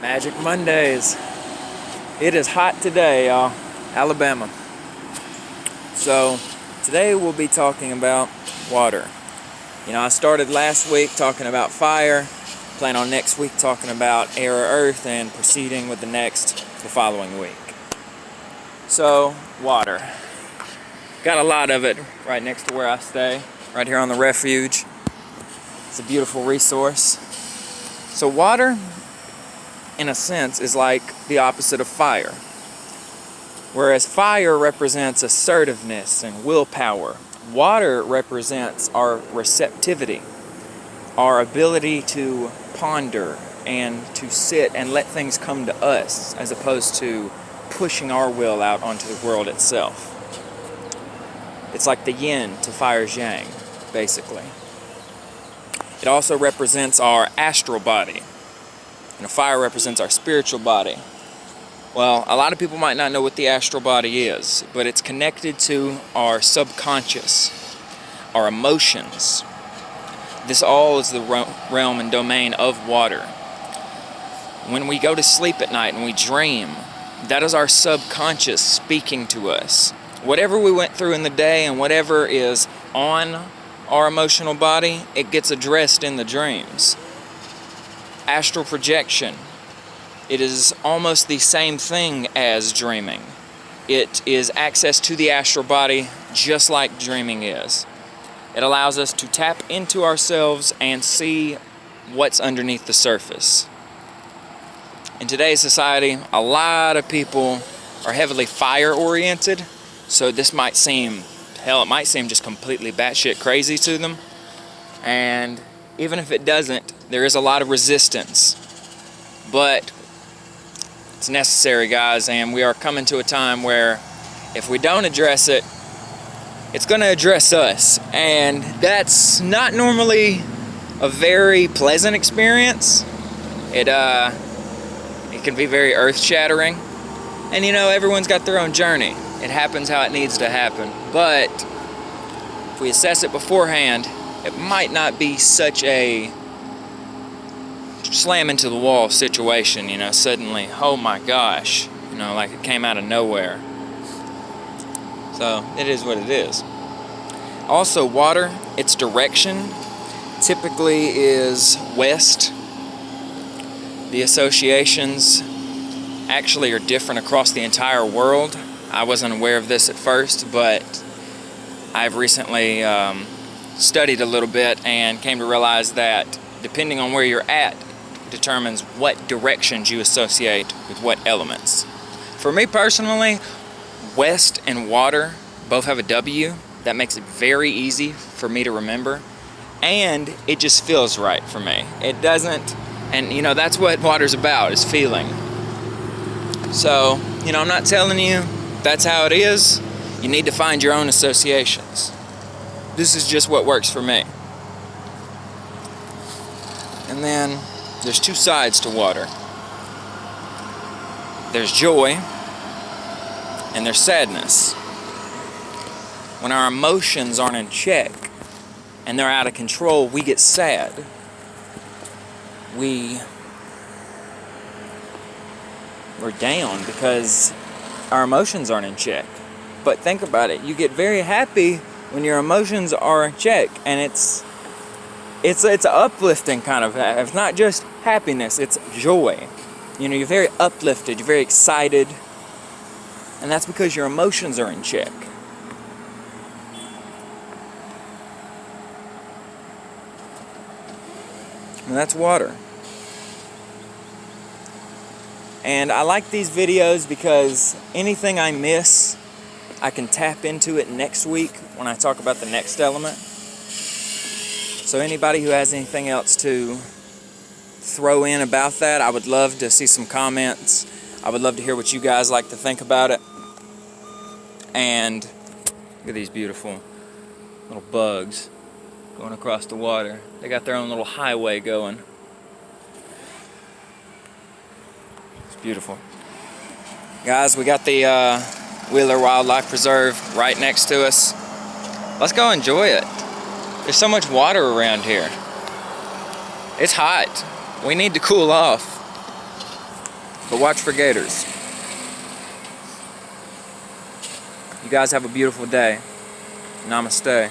Magic Mondays. It is hot today, y'all. Alabama. So today we'll be talking about water. I started last week talking about fire. Plan on next week talking about air or earth, and proceeding with the following week. So, water. Got a lot of it right next to where I stay, right here on the refuge. It's a beautiful resource. So water, in a sense, is like the opposite of fire. Whereas fire represents assertiveness and willpower, water represents our receptivity, our ability to ponder and to sit and let things come to us, as opposed to pushing our will out onto the world itself. It's like the yin to fire's yang, basically. It also represents our astral body. Fire represents our spiritual body. Well, a lot of people might not know what the astral body is, but it's connected to our subconscious, our emotions. This all is the realm and domain of water. When we go to sleep at night and we dream, that is our subconscious speaking to us. Whatever we went through in the day and whatever is on our emotional body, it gets addressed in the dreams. Astral projection. It is almost the same thing as dreaming. It is access to the astral body just like dreaming is. It allows us to tap into ourselves and see what's underneath the surface. In today's society, a lot of people are heavily fire-oriented, so this might seem, it might seem just completely batshit crazy to them. And even if it doesn't, there is a lot of resistance. But it's necessary, guys, and we are coming to a time where if we don't address it, it's going to address us. And that's not normally a very pleasant experience. It can be very earth-shattering. And everyone's got their own journey. It happens how it needs to happen. But if we assess it beforehand, it might not be such a slam into the wall situation, suddenly, oh my gosh, like it came out of nowhere. So it is what it is. Also, water, its direction typically is west. The associations actually are different across the entire world. I wasn't aware of this at first, but I've recently studied a little bit and came to realize that depending on where you're at determines what directions you associate with what elements. For me personally, west and water both have a W. That makes it very easy for me to remember, and it just feels right for me. It doesn't, and that's what water's about, is feeling. So, I'm not telling you that's how it is. You need to find your own associations. This is just what works for me. And then there's two sides to water. There's joy and there's sadness. When our emotions aren't in check and they're out of control, we get sad. We're down because our emotions aren't in check. But think about it. You get very happy when your emotions are in check, and it's an uplifting kind of. It's not just happiness; it's joy. You're very uplifted. You're very excited, and that's because your emotions are in check. And that's water. And I like these videos because anything I miss, I can tap into it next week when I talk about the next element. So anybody who has anything else to throw in about that, I would love to see some comments. I would love to hear what you guys like to think about it. And look at these beautiful little bugs going across the water. They got their own little highway going. It's beautiful. Guys, we got the Wheeler Wildlife Preserve right next to us. Let's go enjoy it. There's so much water around here. It's hot. We need to cool off. But watch for gators. You guys have a beautiful day. Namaste.